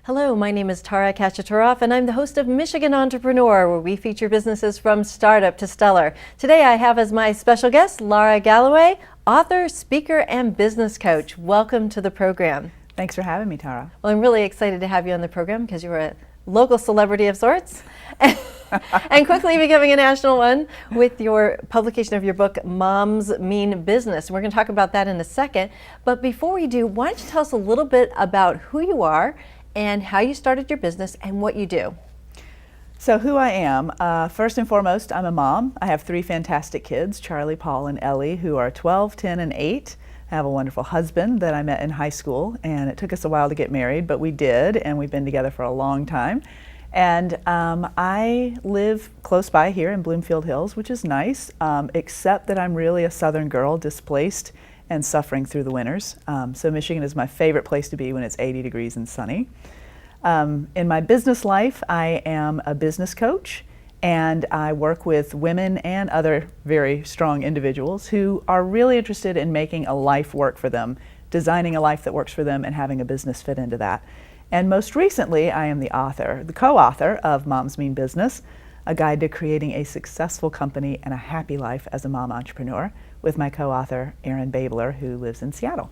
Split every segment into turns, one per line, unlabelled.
Hello, my name is Lara Kachaturoff, and I'm the host of Michigan Entrepreneur, where we feature businesses from startup to stellar. Today I have as my special guest Lara Galloway, author, speaker, and business coach. Welcome to the program.
Thanks for having me, Tara.
Well, I'm really excited to have you on the program because you're a local celebrity of sorts and quickly becoming a national one with your publication of your book, Moms Mean Business. We're going to talk about that in a second. But before we do, why don't you tell us a little bit about who you are and how you started your business and what you do.
So who I am, first and foremost, I'm a mom. I have three fantastic kids, Charlie, Paul, and Ellie, who are 12, 10, and 8. I have a wonderful husband that I met in high school, and it took us a while to get married, but we did, and we've been together for a long time. And I live close by here in Bloomfield Hills, which is nice, except that I'm really a southern girl, displaced and suffering through the winters. So Michigan is my favorite place to be when it's 80 degrees and sunny. In my business life, I am a business coach, and I work with women and other very strong individuals who are really interested in making a life work for them, designing a life that works for them, and having a business fit into that. And most recently, I am the co-author of Moms Mean Business, a guide to creating a successful company and a happy life as a mom entrepreneur, with my co-author, Erin Babler, who lives in Seattle.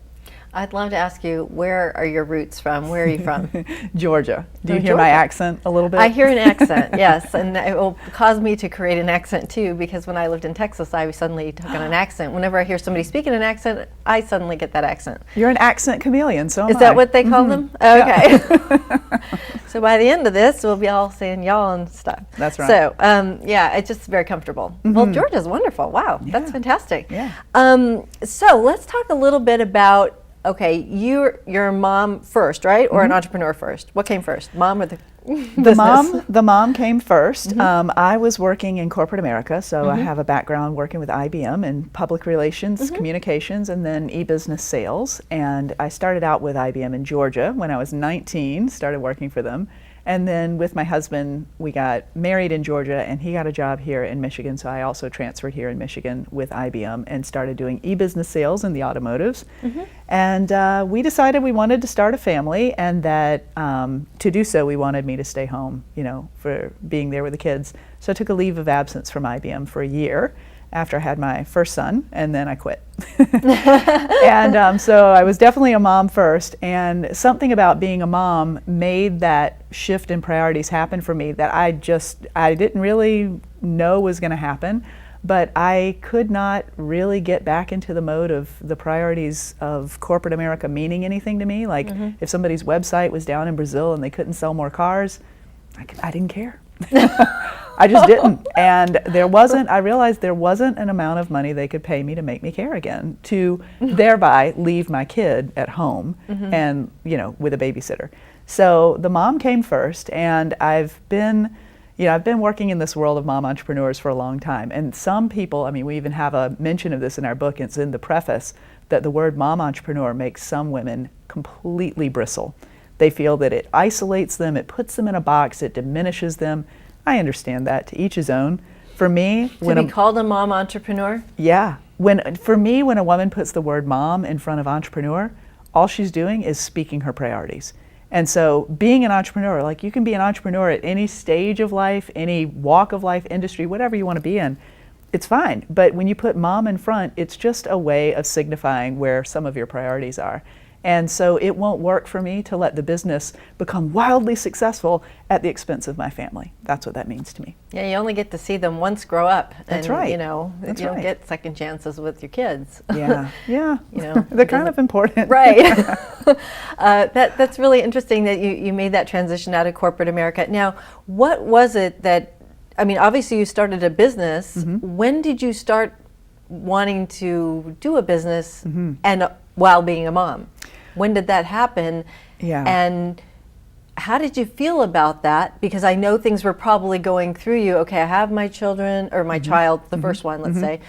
I'd love to ask you, where are your roots from? Where are you from?
Georgia. Do you hear my accent a little bit?
I hear an accent, yes, and it will cause me to create an accent too, because when I lived in Texas, I suddenly took on an accent. Whenever I hear somebody speaking an accent, I suddenly get that accent.
You're an accent chameleon, so am
Is that what they call them? Okay.
Yeah.
So by the end of this, we'll be all saying y'all and stuff.
That's right.
So yeah, it's just very comfortable. Well, Georgia's wonderful. Wow, that's fantastic.
Yeah.
So let's talk a little bit about, okay, you're a mom first, right? Or an entrepreneur first? What came first, mom or the business?
The mom came first. I was working in corporate America, so I have a background working with IBM in public relations, communications, and then e-business sales. And I started out with IBM in Georgia when I was 19, started working for them. And then with my husband, we got married in Georgia, and he got a job here in Michigan, so I also transferred here in Michigan with IBM and started doing e-business sales in the automotives. And we decided we wanted to start a family, and that to do so, we wanted me to stay home, you know, for being there with the kids. So I took a leave of absence from IBM for a year after I had my first son, and then I quit. And so I was definitely a mom first, and something about being a mom made that shift in priorities happen for me that I didn't really know was going to happen, but I could not really get back into the mode of the priorities of corporate America meaning anything to me. Like if somebody's website was down in Brazil and they couldn't sell more cars, I didn't care. I just didn't. And I realized there wasn't an amount of money they could pay me to make me care again, to thereby leave my kid at home and, you know, with a babysitter. So the mom came first, and I've been working in this world of mom entrepreneurs for a long time. And some people, I mean, we even have a mention of this in our book, it's in the preface, that the word mom entrepreneur makes some women completely bristle. They feel that it isolates them, it puts them in a box, it diminishes them. I understand that, to each his own. For me,
to be called a mom entrepreneur?
Yeah. For me, when a woman puts the word mom in front of entrepreneur, all she's doing is speaking her priorities. And so being an entrepreneur, like, you can be an entrepreneur at any stage of life, any walk of life, industry, whatever you want to be in, it's fine. But when you put mom in front, it's just a way of signifying where some of your priorities are. And so it won't work for me to let the business become wildly successful at the expense of my family. That's what that means to me.
Yeah, you only get to see them once grow up.
That's
and,
right.
You know, you don't get second chances with your kids.
Yeah, yeah.
You know,
they're kind of important.
Right. That's really interesting that you made that transition out of corporate America. Now, what was it that, I mean, obviously you started a business. When did you start wanting to do a business and while being a mom? When did that happen?
Yeah.
And how did you feel about that? Because I know things were probably going through you. Okay, I have my children, or my child, the first one, let's say,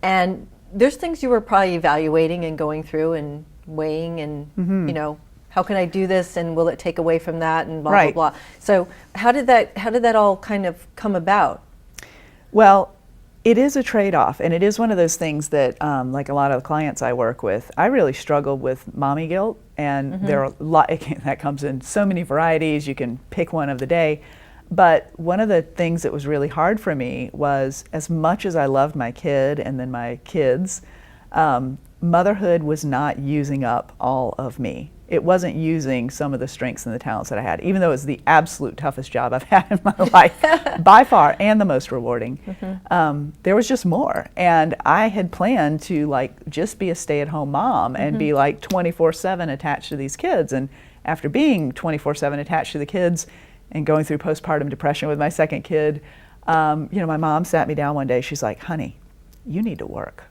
and there's things you were probably evaluating and going through and weighing and, you know, how can I do this, and will it take away from that, and blah, blah, blah. So how did that all kind of come about?
Well, It is a trade-off, and it is one of those things that, like a lot of the clients I work with, I really struggled with mommy guilt, and there are a lot, that comes in so many varieties. You can pick one of the day. But one of the things that was really hard for me was, as much as I loved my kid and then my kids, motherhood was not using up all of me. It wasn't using some of the strengths and the talents that I had, even though it was the absolute toughest job I've had in my life, by far, and the most rewarding. There was just more. And I had planned to like just be a stay-at-home mom and be like 24/7 attached to these kids. And after being 24/7 attached to the kids and going through postpartum depression with my second kid, you know, my mom sat me down one day. She's like, "Honey, you need to work."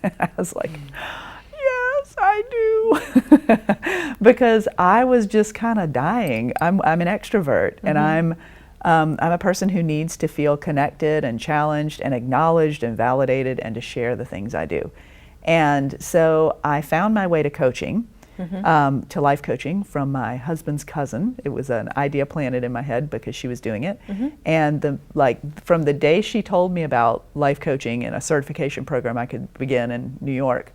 And I was like, "Yes, I do," because I was just kind of dying. I'm an extrovert, and I'm a person who needs to feel connected and challenged and acknowledged and validated, and to share the things I do. And so I found my way to coaching, to life coaching, from my husband's cousin. It was an idea planted in my head because she was doing it. And from the day she told me about life coaching and a certification program I could begin in New York,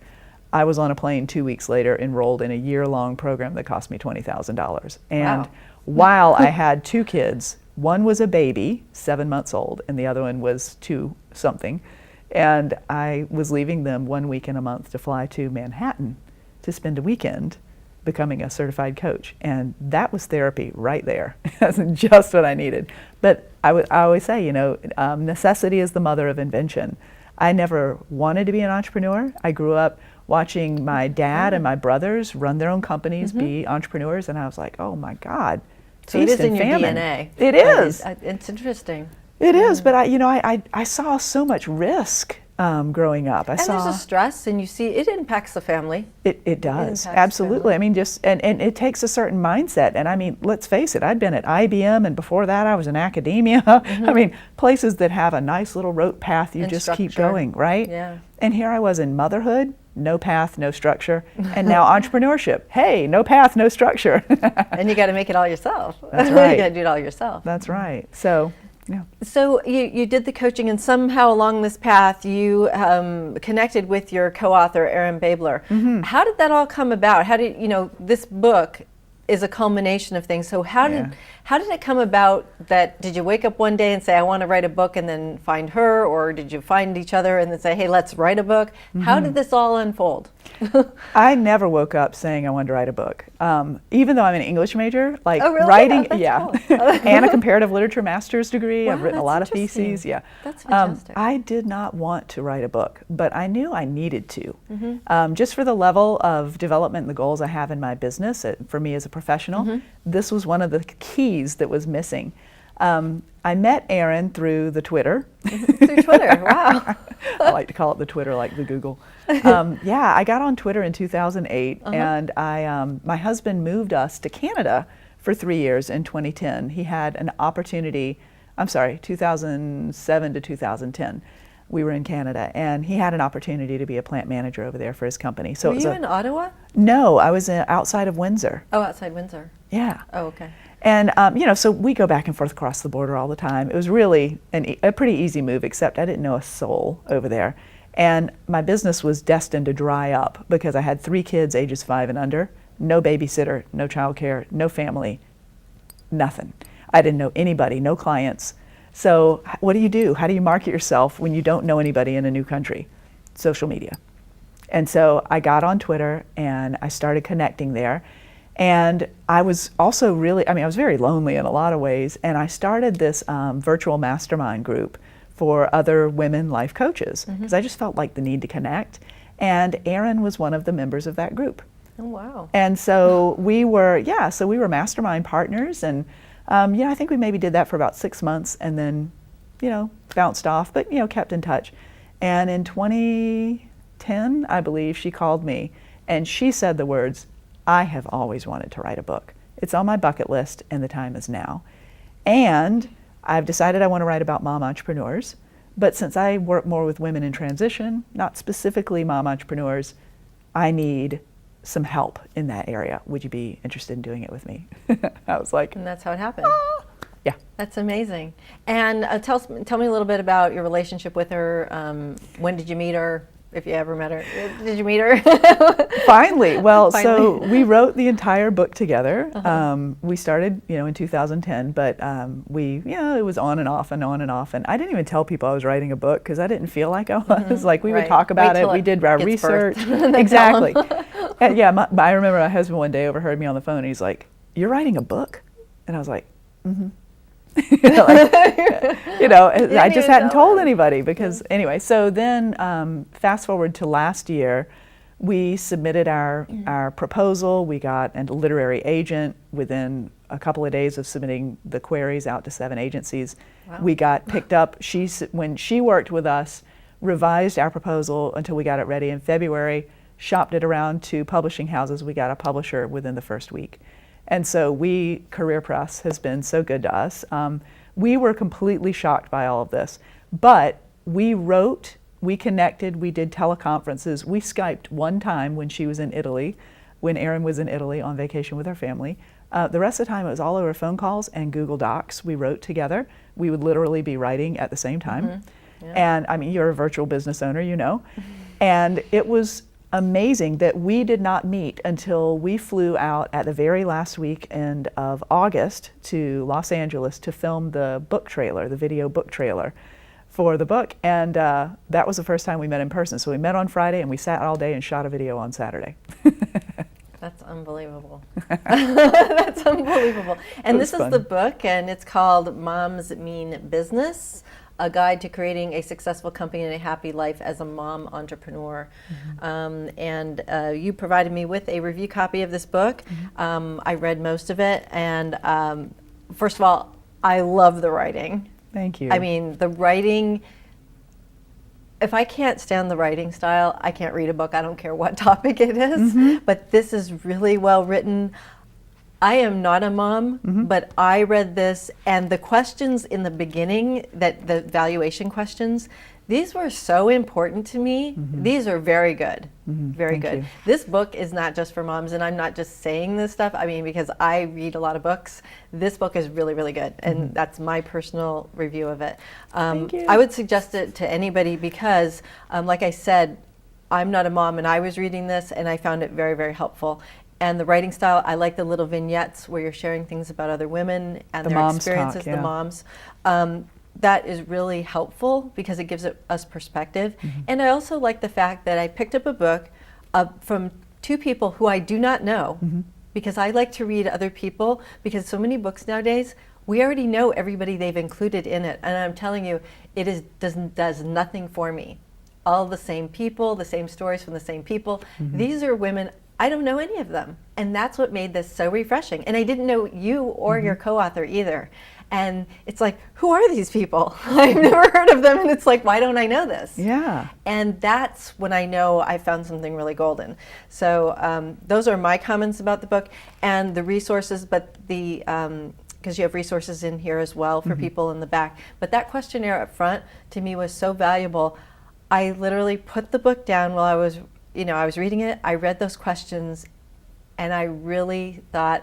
I was on a plane 2 weeks later, enrolled in a year-long program that cost me $20,000. And while I had two kids, one was a baby, 7 months old, and the other one was 2-something. And I was leaving them 1 week in a month to fly to Manhattan to spend a weekend becoming a certified coach. And that was therapy right there. That's just what I needed. But I always say, you know, necessity is the mother of invention. I never wanted to be an entrepreneur. I grew up watching my dad and my brothers run their own companies, be entrepreneurs, and I was like, oh my God,
so it is in your DNA.
It is.
It's interesting.
It is, but I saw so much risk growing up.
There's a stress, and you see it impacts the family.
It does, absolutely. I mean, and it takes a certain mindset. And I mean, let's face it, I'd been at IBM, and before that I was in academia. I mean, places that have a nice little rote path, you just keep going, right?
Yeah.
And here I was in motherhood, no path, no structure, and now entrepreneurship. Hey, no path, no structure.
And you got to make it all yourself.
That's right.
You got to do it all yourself.
That's right. So. Yeah.
So you did the coaching, and somehow along this path you connected with your co-author, Erin Babler. How did that all come about? How did, you know, this book is a culmination of things. So how did it come about that, did you wake up one day and say, I want to write a book, and then find her, or did you find each other and then say, hey, let's write a book? How did this all unfold?
I never woke up saying I wanted to write a book. Even though I'm an English major, like
oh, really?
writing,
Cool.
and a comparative literature master's degree.
Wow,
I've written a lot of theses. Yeah,
that's fantastic.
I did not want to write a book, but I knew I needed to, just for the level of development and the goals I have in my business. For me as a professional, this was one of the keys that was missing. I met Erin through the Twitter.
Through Twitter, wow.
I like to call it the Twitter, like the Google. Yeah, I got on Twitter in 2008, and my husband moved us to Canada for 3 years in 2010. He had an opportunity, 2007 to 2010. We were in Canada, and he had an opportunity to be a plant manager over there for his company. So
were you in Ottawa?
No, I was outside of Windsor.
Oh, outside Windsor.
Yeah.
Oh, okay.
And, so we go back and forth across the border all the time. It was really a pretty easy move, except I didn't know a soul over there. And my business was destined to dry up because I had 3 kids ages 5 and under, no babysitter, no childcare, no family, nothing. I didn't know anybody, no clients. So what do? How do you market yourself when you don't know anybody in a new country? Social media. And so I got on Twitter and I started connecting there. And I was also I was very lonely in a lot of ways. And I started this virtual mastermind group for other women life coaches because I just felt like the need to connect. And Erin was one of the members of that group.
Oh, wow.
And so we were mastermind partners. And I think we maybe did that for about 6 months and then, bounced off, but, kept in touch. And in 2010, I believe, she called me and she said the words, I have always wanted to write a book. It's on my bucket list and the time is now. And I've decided I want to write about mom entrepreneurs, but since I work more with women in transition, not specifically mom entrepreneurs, I need some help in that area. Would you be interested in doing it with me? I was like,
and that's how it happened.
Yeah.
That's amazing. And tell me a little bit about your relationship with her. When did you meet her? If you ever met her, did you meet her?
Finally. Well,
Finally.
So we wrote the entire book together.
Uh-huh.
We started, in 2010, but it was on and off and on and off. And I didn't even tell people I was writing a book because I didn't feel like I was.
Mm-hmm.
Like we
Right.
would talk about
Wait
it.
till
We did our
gets
research.
birthed.
Exactly. And I remember my husband one day overheard me on the phone and he's like, "You're writing a book?" And I was like, "Mm-hmm." I just hadn't told anybody because anyway. So then, fast forward to last year, we submitted our proposal. We got a literary agent within a couple of days of submitting the queries out to 7 agencies.
Wow.
We got picked up. When she worked with us, revised our proposal until we got it ready in February. Shopped it around to publishing houses. We got a publisher within the first week. And so Career Press has been so good to us. We were completely shocked by all of this. But we wrote, we connected, we did teleconferences. We Skyped one time when she was in Italy, when Erin was in Italy on vacation with her family. The rest of the time it was all over phone calls and Google Docs. We wrote together. We would literally be writing at the same time.
Mm-hmm. Yeah.
And I mean, you're a virtual business owner, And it was amazing that we did not meet until we flew out at the very last weekend of August to Los Angeles to film the book trailer, the video book trailer for the book. And that was the first time we met in person. So we met on Friday and we sat all day and shot a video on Saturday.
That's unbelievable. That's unbelievable. And this is
fun.
the book, and it's called Moms Mean Business, a guide to creating a successful company and a happy life as a mom entrepreneur. And you provided me with a review copy of this book. I read most of it, and first of all, I love the writing.
Thank you.
I mean, the writing, if I can't stand the writing style, I can't read a book. I don't care what topic it is, but this is really well written. I am not a mom, but I read this, and the questions in the beginning, the valuation questions, these were so important to me. These are very good, very
Thank
good.
you.
This book is not just for moms, and I'm not just saying this stuff. I mean, because I read a lot of books. This book is really, really good, and that's my personal review of it.
Thank you.
I would suggest it to anybody because, like I said, I'm not a mom, and I was reading this, and I found it very, very helpful. And the writing style, I like the little vignettes where you're sharing things about other women and
The
their
moms
experiences,
talk, yeah.
the moms. That is really helpful because it gives us perspective. And I also like the fact that I picked up a book from 2 people who I do not know because I like to read other people because so many books nowadays, we already know everybody they've included in it. And I'm telling you, does nothing for me. All the same people, the same stories from the same people. These are women, I don't know any of them. And that's what made this so refreshing. And I didn't know you or your co-author either. And it's like, who are these people? I've never heard of them. And it's like, why don't I know this?
Yeah.
And that's when I know I found something really golden. So those are my comments about the book and the resources, but because you have resources in here as well for people in the back. But that questionnaire up front to me was so valuable. I literally put the book down while I was reading it. I read those questions and I really thought,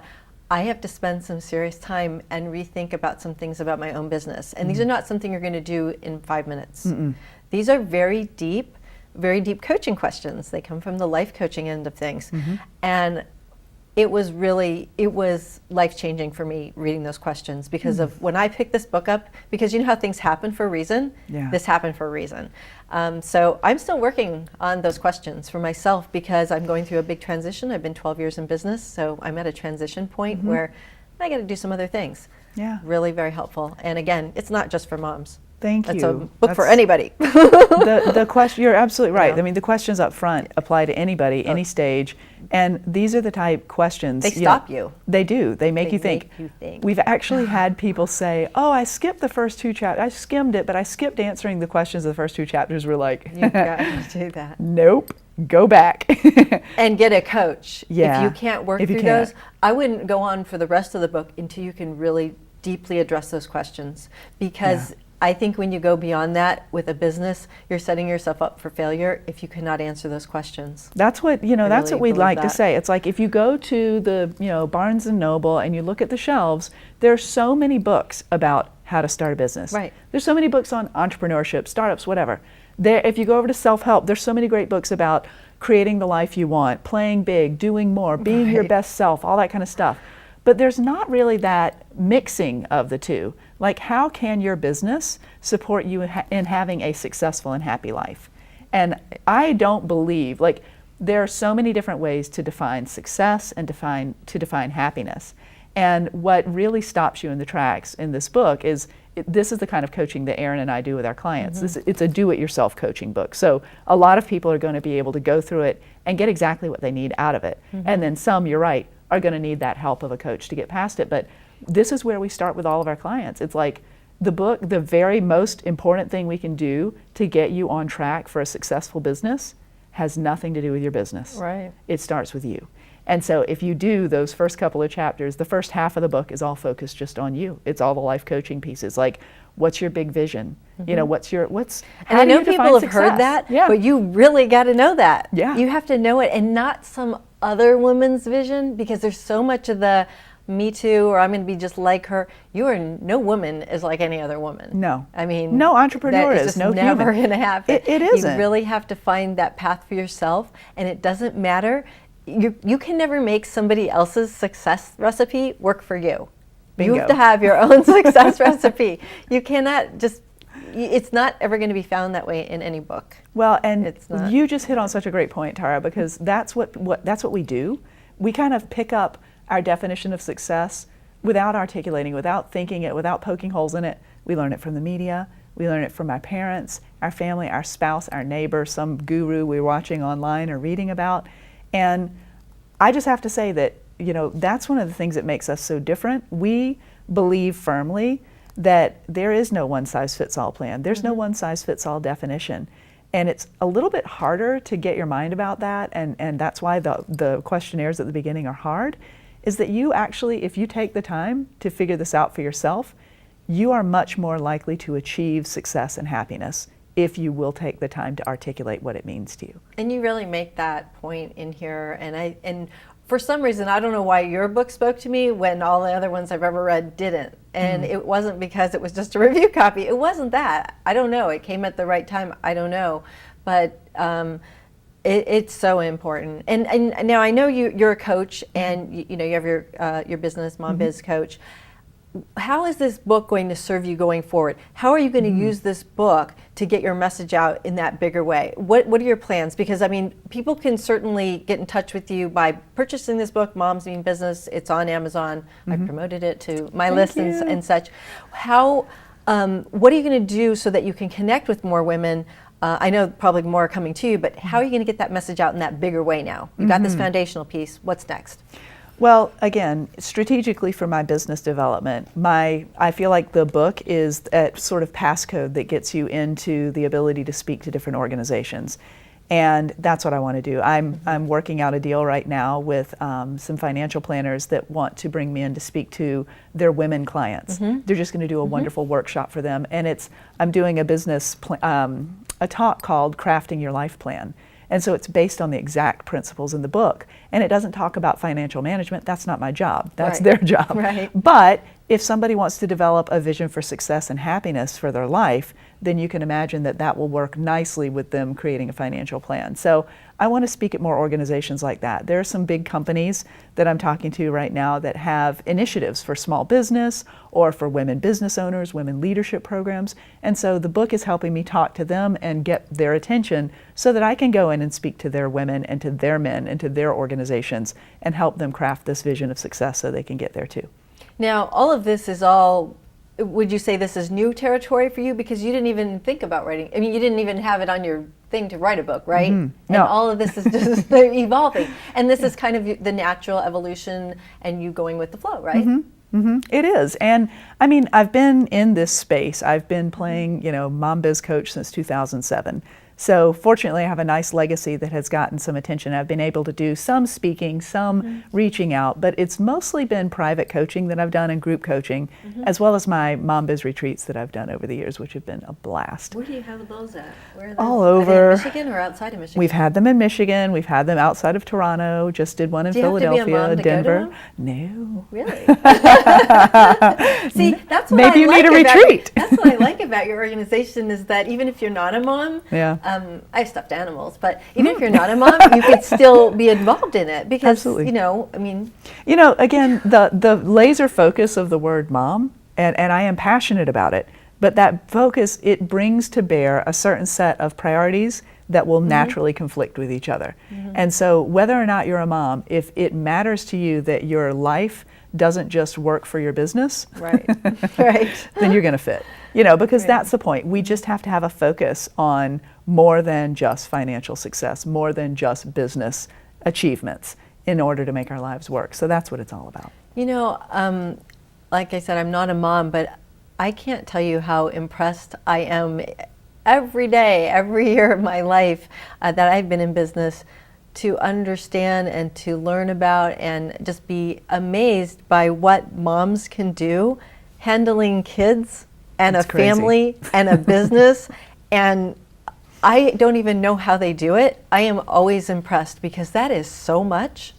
I have to spend some serious time and rethink about some things about my own business. And these are not something you're going to do in 5 minutes. These are very deep coaching questions. They come from the life coaching end of things. And it was life-changing for me reading those questions because of when I picked this book up, because you know how things happen for a reason?
Yeah.
This happened for a reason. So I'm still working on those questions for myself because I'm going through a big transition. I've been 12 years in business, so I'm at a transition point where I got to do some other things.
Yeah.
Really very helpful. And again, it's not just for moms.
Thank
It's
you.
a book for anybody.
The question, you're absolutely right.
Yeah.
I mean, the questions up front apply to anybody, any stage, and these are the type questions.
They stop you.
They do. They make
They
you think.
make you think.
We've actually had people say, "Oh, I skipped the first 2 chapters. I skimmed it, but I skipped answering the questions of the first 2 chapters." We're like,
You've got to do that.
"Nope, go back."
And get a coach.
Yeah,
If you can't work
if you
through
can't.
those, I wouldn't go on for the rest of the book until you can really deeply address those questions because I think when you go beyond that with a business, you're setting yourself up for failure if you cannot answer those questions.
That's what, that's
really
what we'd
believe
like to
that.
say. It's like if you go to the, Barnes and Noble and you look at the shelves, there's so many books about how to start a business.
Right.
There's so many books on entrepreneurship, startups, whatever. If you go over to self-help, there's so many great books about creating the life you want, playing big, doing more, being your best self, all that kind of stuff. But there's not really that mixing of the two. Like, how can your business support you in having a successful and happy life? And I don't believe, like, there are so many different ways to define success and to define happiness. And what really stops you in the tracks in this book is, this is the kind of coaching that Erin and I do with our clients. It's a do-it-yourself coaching book. So a lot of people are going to be able to go through it and get exactly what they need out of it. And then some, you're right, are going to need that help of a coach to get past it. But this is where we start with all of our clients. It's like the book, the very most important thing we can do to get you on track for a successful business has nothing to do with your business.
Right.
It starts with you. And so if you do those first couple of chapters, the first half of the book is all focused just on you. It's all the life coaching pieces. Like, what's your big vision? You know,
and I know people have heard that, but you really got to know that.
Yeah.
You have to know it, and not some other woman's vision, because there's so much of the me too, or I'm going to be just like her. No woman is like any other woman.
No.
I mean,
no entrepreneur
that
is,
just
no
never
human.
going to happen.
It isn't.
You really have to find that path for yourself, and it doesn't matter. You can never make somebody else's success recipe work for you.
Bingo.
You have to have your own success recipe. You cannot just, it's not ever going to be found that way in any book.
Well, and
It's not.
you just hit on such a great point, Tara, because that's what we do. We kind of pick up our definition of success without articulating, without thinking it, without poking holes in it. We learn it from the media. We learn it from our parents, our family, our spouse, our neighbor, some guru we're watching online or reading about. And I just have to say that, that's one of the things that makes us so different. We believe firmly that there is no one-size-fits-all plan. There's no one-size-fits-all definition. And it's a little bit harder to get your mind about that, and that's why the questionnaires at the beginning are hard, is that you actually, if you take the time to figure this out for yourself, you are much more likely to achieve success and happiness if you will take the time to articulate what it means to you.
And you really make that point in here, and for some reason, I don't know why your book spoke to me when all the other ones I've ever read didn't. And it wasn't because it was just a review copy. It wasn't that. I don't know. It came at the right time. I don't know. But it's so important. And now I know you're a coach, and you have your business, Mom Biz Coach. How is this book going to serve you going forward? How are you going to use this book to get your message out in that bigger way? What are your plans? Because, I mean, people can certainly get in touch with you by purchasing this book, Moms Mean Business. It's on Amazon. I promoted it to my list and such. What are you going to do so that you can connect with more women? I know probably more are coming to you, but how are you going to get that message out in that bigger way now? You got this foundational piece. What's next?
Well, again, strategically for my business development, I feel like the book is that sort of passcode that gets you into the ability to speak to different organizations. And that's what I want to do. I'm working out a deal right now with some financial planners that want to bring me in to speak to their women clients. They're just going to do a wonderful workshop for them. And I'm doing a business, a talk called Crafting Your Life Plan. And so it's based on the exact principles in the book. And it doesn't talk about financial management. That's not my job. That's their job.
Right.
But if somebody wants to develop a vision for success and happiness for their life, then you can imagine that will work nicely with them creating a financial plan. So I want to speak at more organizations like that. There are some big companies that I'm talking to right now that have initiatives for small business or for women business owners, women leadership programs. And so the book is helping me talk to them and get their attention so that I can go in and speak to their women and to their men and to their organizations and help them craft this vision of success so they can get there too.
Now, all of this is would you say this is new territory for you? Because you didn't even think about writing. I mean, you didn't even have it on your thing to write a book, right?
No.
And all of this is just evolving. And this is kind of the natural evolution and you going with the flow, right?
It is. And I mean, I've been in this space. I've been playing, Mom Biz Coach since 2007. So fortunately, I have a nice legacy that has gotten some attention. I've been able to do some speaking, some reaching out, but it's mostly been private coaching that I've done and group coaching, as well as my Mom Biz retreats that I've done over the years, which have been a blast.
Where do you have those at? Where are those?
All
Are they
over.
in Michigan or outside of Michigan?
We've had them in Michigan. We've had them outside of Toronto. Just did one in
Do you have to be a
Philadelphia,
mom to go to
Denver.
them?
No.
Really? See, that's what
Maybe
I
you
like
need a
about
retreat.
That's what I like about your organization is that even if you're not a mom,
Yeah.
I have stuffed animals, but even if you're not a mom, you could still be involved in it because,
Absolutely.
you know, I mean,
You know, again, the laser focus of the word mom, and I am passionate about it, but that focus, it brings to bear a certain set of priorities that will naturally conflict with each other. And so whether or not you're a mom, if it matters to you that your life doesn't just work for your business,
right, right.
then you're going to fit. You know, because
Right.
that's the point. We just have to have a focus on more than just financial success, more than just business achievements in order to make our lives work. So that's what it's all about.
You know, like I said, I'm not a mom, but I can't tell you how impressed I am every day, every year of my life that I've been in business to understand and to learn about and just be amazed by what moms can do handling kids and
That's
a
crazy.
family and a business. And I don't even know how they do it. I am always impressed because that is so much.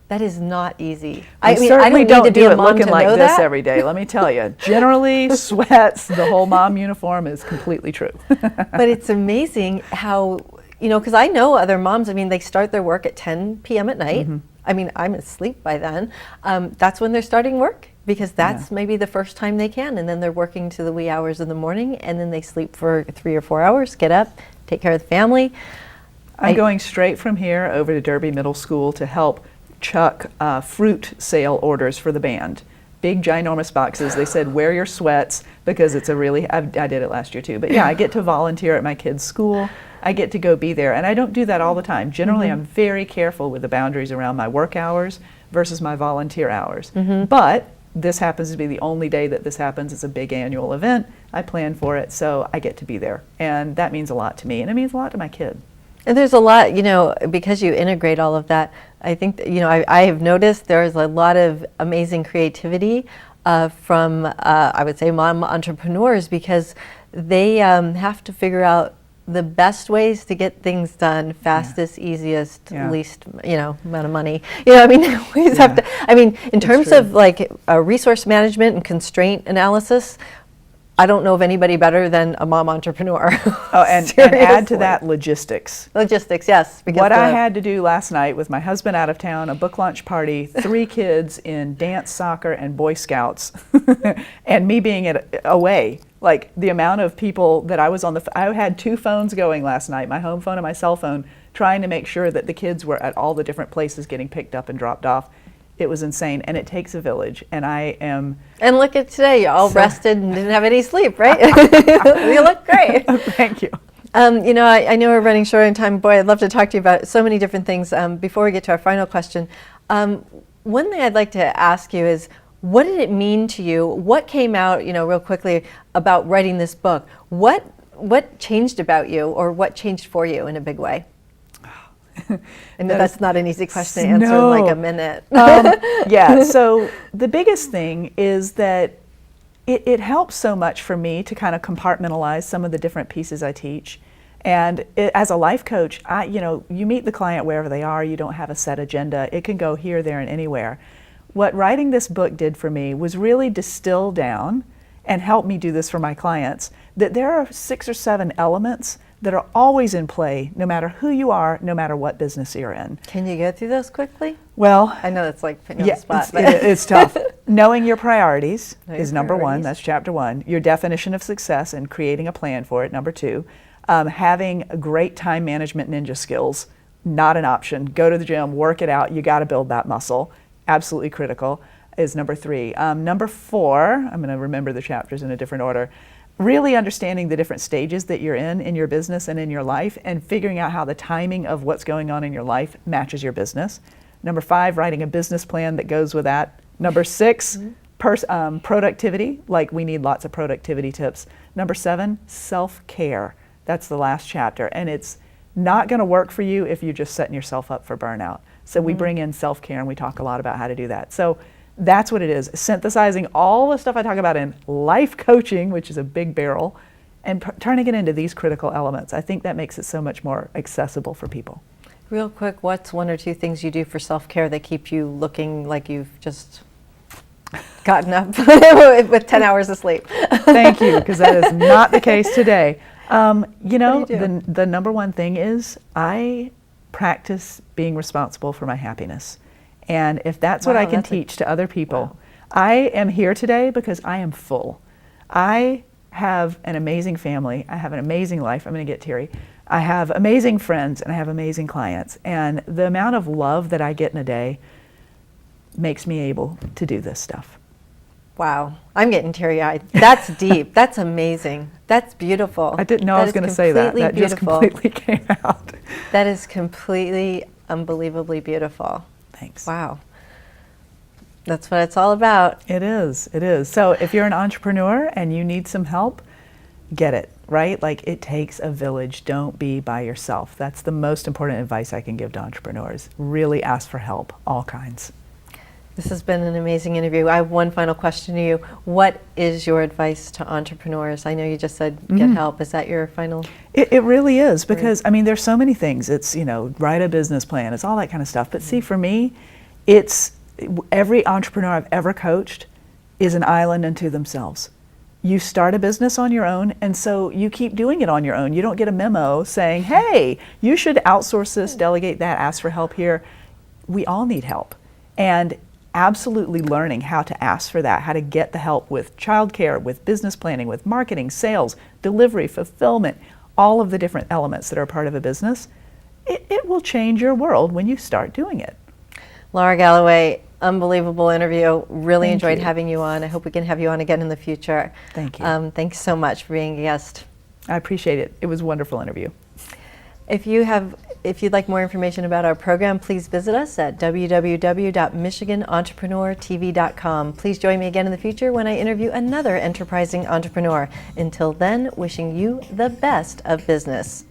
That is not easy.
I
mean,
certainly
I don't
don't
need to be
do
a
it
mom
looking
to
like
know
this
that.
every day, let me tell you. Generally, sweats, the whole mom uniform is completely true.
But it's amazing how, you know, because I know other moms, I mean, they start their work at 10 p.m. at night. I mean, I'm asleep by then. That's when they're starting work because that's maybe the first time they can. And then they're working to the wee hours in the morning and then they sleep for 3 or 4 hours, get up, take care of the family.
I'm going straight from here over to Derby Middle School to help chuck fruit sale orders for the band. Big, ginormous boxes. They said, wear your sweats because it's a really, I did it last year too, but yeah, I get to volunteer at my kids' school. I get to go be there. And I don't do that all the time. Generally, I'm very careful with the boundaries around my work hours versus my volunteer hours. But this happens to be the only day that this happens. It's a big annual event. I plan for it, so I get to be there. And that means a lot to me, and it means a lot to my kid.
And there's a lot, you know, because you integrate all of that, I think, you know, I have noticed there's a lot of amazing creativity from, I would say, mom entrepreneurs because they have to figure out the best ways to get things done, fastest, easiest, least, you know, amount of money. You know, I mean, they always have to, I mean, in terms of like resource management and constraint analysis, I don't know of anybody better than a mom entrepreneur.
Oh, and add to that logistics.
Logistics, yes. Because
What I had to do last night with my husband out of town, a book launch party, 3 kids in dance, soccer, and Boy Scouts, and me being away. Like the amount of people that I was on I had 2 phones going last night, my home phone and my cell phone, trying to make sure that the kids were at all the different places getting picked up and dropped off. It was insane, and it takes a village, and I am...
And look at today, you're all rested and didn't have any sleep, right? You look great.
Thank you.
You know, I know we're running short on time. Boy, I'd love to talk to you about so many different things. Before we get to our final question, one thing I'd like to ask you is, what did it mean to you? What came out, you know, real quickly about writing this book? What changed about you, or what changed for you in a big way? I know that's not an easy question to answer in like a minute.
Yeah, so the biggest thing is that it helps so much for me to kind of compartmentalize some of the different pieces I teach. And as a life coach, you know, you meet the client wherever they are. You don't have a set agenda. It can go here, there, and anywhere. What writing this book did for me was really distill down and help me do this for my clients, that there are 6 or 7 elements that are always in play, no matter who you are, no matter what business you're in.
Can you go through those quickly?
Well,
I know that's like putting you on the spot.
It's tough. Knowing your priorities is number 1.
priorities.
That's chapter 1. Your definition of success and creating a plan for it, number 2. Having a great time management ninja skills, not an option. Go to the gym, work it out. You got to build that muscle. Absolutely critical is number 3. Number 4, I'm going to remember the chapters in a different order. Really understanding the different stages that you're in your business and in your life, and figuring out how the timing of what's going on in your life matches your business. Number 5, writing a business plan that goes with that. Number 6, productivity, like we need lots of productivity tips. Number 7, self-care. That's the last chapter. And it's not going to work for you if you're just setting yourself up for burnout. So we bring in self-care, and we talk a lot about how to do that. So that's what it is, synthesizing all the stuff I talk about in life coaching, which is a big barrel, and turning it into these critical elements. I think that makes it so much more accessible for people.
Real quick, what's one or two things you do for self-care that keep you looking like you've just gotten up with 10 hours of sleep?
Thank you, because that is not the case today. You know,
What do you do?
the number one thing is I practice being responsible for my happiness. And if that's what
Wow,
I can
that's
teach to other people,
wow.
I am here today because I am full. I have an amazing family. I have an amazing life. I'm going to get teary. I have amazing friends, and I have amazing clients. And the amount of love that I get in a day makes me able to do this stuff.
Wow, I'm getting teary-eyed. That's deep. That's amazing. That's beautiful.
I didn't know I was going to say that. That just completely came out.
That is completely, unbelievably beautiful.
Thanks.
Wow. That's what it's all about.
It is. It is. So if you're an entrepreneur and you need some help, get it, right? Like, it takes a village. Don't be by yourself. That's the most important advice I can give to entrepreneurs. Really ask for help, all kinds.
This has been an amazing interview. I have one final question to you. What is your advice to entrepreneurs? I know you just said get help. Is that your final?
It really is, because I mean, there's so many things. It's, you know, write a business plan. It's all that kind of stuff. But see, for me, it's every entrepreneur I've ever coached is an island unto themselves. You start a business on your own, and so you keep doing it on your own. You don't get a memo saying, hey, you should outsource this, delegate that, ask for help here. We all need help. And absolutely learning how to ask for that, how to get the help with childcare, with business planning, with marketing, sales, delivery, fulfillment, all of the different elements that are part of a business, it will change your world when you start doing it.
Lara Galloway, unbelievable interview. Really
Thank
enjoyed
you.
having you on. I hope we can have you on again in the future.
Thank you.
Thanks so much for being a guest.
I appreciate it. It was a wonderful interview.
If you'd like more information about our program, please visit us at www.michiganentrepreneurtv.com. Please join me again in the future when I interview another enterprising entrepreneur. Until then, wishing you the best of business.